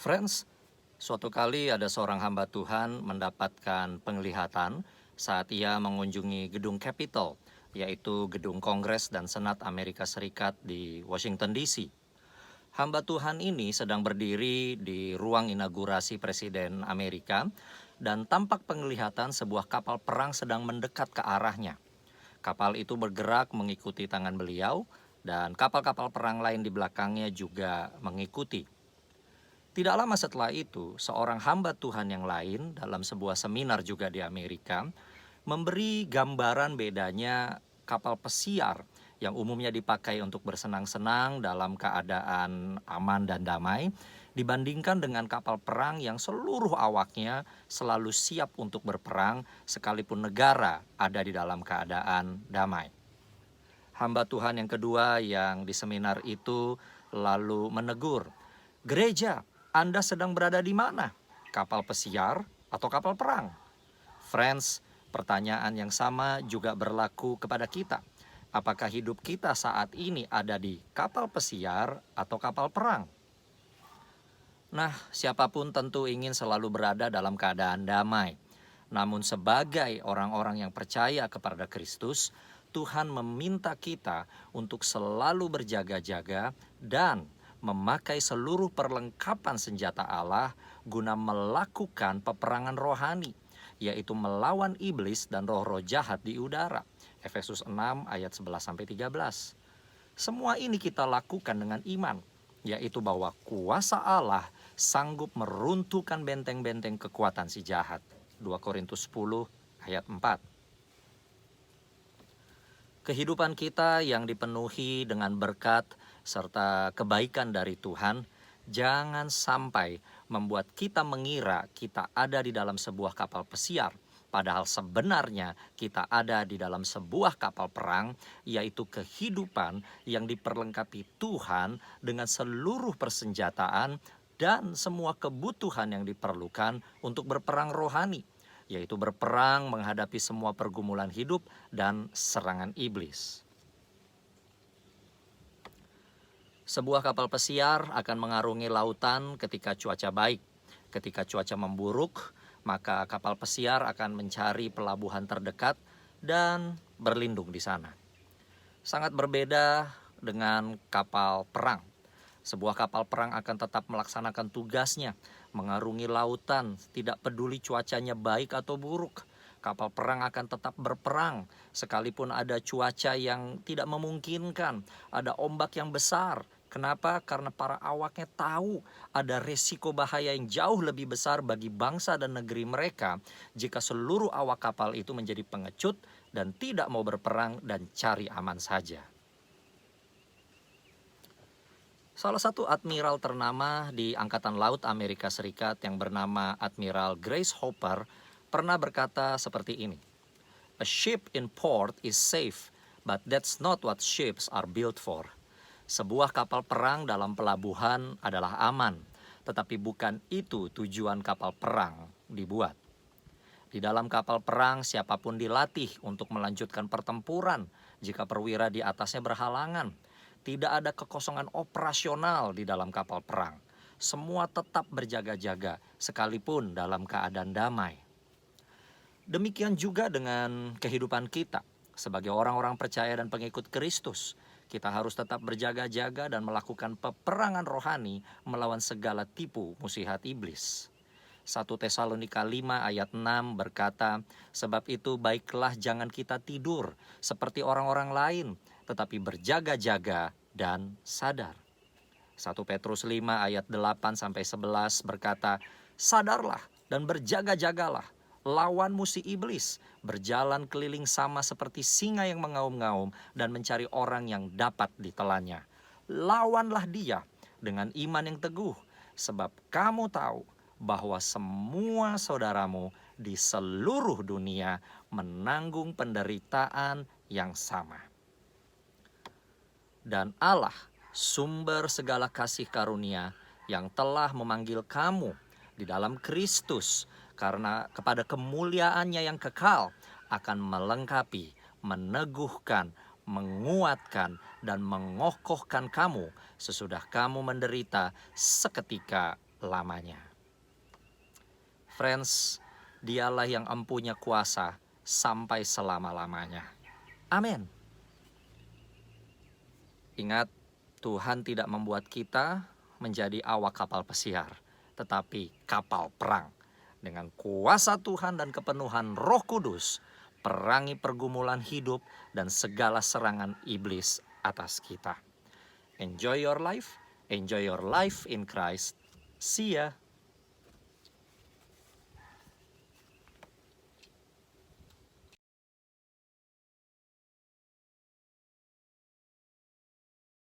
Friends, suatu kali ada seorang hamba Tuhan mendapatkan penglihatan saat ia mengunjungi gedung Capitol, yaitu gedung Kongres dan Senat Amerika Serikat di Washington DC. Hamba Tuhan ini sedang berdiri di ruang inaugurasi Presiden Amerika dan tampak penglihatan sebuah kapal perang sedang mendekat ke arahnya. Kapal itu bergerak mengikuti tangan beliau dan kapal-kapal perang lain di belakangnya juga mengikuti. Tidak lama setelah itu, seorang hamba Tuhan yang lain dalam sebuah seminar juga di Amerika memberi gambaran bedanya kapal pesiar yang umumnya dipakai untuk bersenang-senang dalam keadaan aman dan damai dibandingkan dengan kapal perang yang seluruh awaknya selalu siap untuk berperang sekalipun negara ada di dalam keadaan damai. Hamba Tuhan yang kedua yang di seminar itu lalu menegur, "Gereja, Anda sedang berada di mana? Kapal pesiar atau kapal perang?" Friends, pertanyaan yang sama juga berlaku kepada kita. Apakah hidup kita saat ini ada di kapal pesiar atau kapal perang? Nah, siapapun tentu ingin selalu berada dalam keadaan damai. Namun sebagai orang-orang yang percaya kepada Kristus, Tuhan meminta kita untuk selalu berjaga-jaga dan memakai seluruh perlengkapan senjata Allah guna melakukan peperangan rohani, yaitu melawan iblis dan roh-roh jahat di udara. Efesus 6 ayat 11-13. Semua ini kita lakukan dengan iman, yaitu bahwa kuasa Allah sanggup meruntuhkan benteng-benteng kekuatan si jahat. 2 Korintus 10 ayat 4. Kehidupan kita yang dipenuhi dengan berkat serta kebaikan dari Tuhan jangan sampai membuat kita mengira kita ada di dalam sebuah kapal pesiar, padahal sebenarnya kita ada di dalam sebuah kapal perang, yaitu kehidupan yang diperlengkapi Tuhan dengan seluruh persenjataan dan semua kebutuhan yang diperlukan untuk berperang rohani, yaitu berperang menghadapi semua pergumulan hidup dan serangan iblis. Sebuah kapal pesiar akan mengarungi lautan ketika cuaca baik. Ketika cuaca memburuk, maka kapal pesiar akan mencari pelabuhan terdekat dan berlindung di sana. Sangat berbeda dengan kapal perang. Sebuah kapal perang akan tetap melaksanakan tugasnya, mengarungi lautan, tidak peduli cuacanya baik atau buruk. Kapal perang akan tetap berperang, sekalipun ada cuaca yang tidak memungkinkan, ada ombak yang besar. Kenapa? Karena para awaknya tahu ada resiko bahaya yang jauh lebih besar bagi bangsa dan negeri mereka jika seluruh awak kapal itu menjadi pengecut dan tidak mau berperang dan cari aman saja. Salah satu admiral ternama di Angkatan Laut Amerika Serikat yang bernama Admiral Grace Hopper pernah berkata seperti ini, "A ship in port is safe, but that's not what ships are built for." Sebuah kapal perang dalam pelabuhan adalah aman, tetapi bukan itu tujuan kapal perang dibuat. Di dalam kapal perang, siapapun dilatih untuk melanjutkan pertempuran jika perwira di atasnya berhalangan. Tidak ada kekosongan operasional di dalam kapal perang. Semua tetap berjaga-jaga sekalipun dalam keadaan damai. Demikian juga dengan kehidupan kita sebagai orang-orang percaya dan pengikut Kristus. Kita harus tetap berjaga-jaga dan melakukan peperangan rohani melawan segala tipu muslihat iblis. 1 Tesalonika 5 ayat 6 berkata, "Sebab itu baiklah jangan kita tidur seperti orang-orang lain, tetapi berjaga-jaga dan sadar." 1 Petrus 5 ayat 8-11 berkata, "Sadarlah dan berjaga-jagalah, lawan musuh iblis, berjalan keliling sama seperti singa yang mengaum-ngaum dan mencari orang yang dapat ditelannya. Lawanlah dia dengan iman yang teguh, sebab kamu tahu bahwa semua saudaramu di seluruh dunia menanggung penderitaan yang sama. Dan Allah, sumber segala kasih karunia, yang telah memanggil kamu di dalam Kristus karena kepada kemuliaannya yang kekal, akan melengkapi, meneguhkan, menguatkan, dan mengokohkan kamu sesudah kamu menderita seketika selama-lamanya. Friends, Dialah yang empunya kuasa sampai selama-lamanya. Amin. Ingat, Tuhan tidak membuat kita menjadi awak kapal pesiar, tetapi kapal perang. Dengan kuasa Tuhan dan kepenuhan Roh Kudus, perangi pergumulan hidup dan segala serangan iblis atas kita. Enjoy your life in Christ. See ya.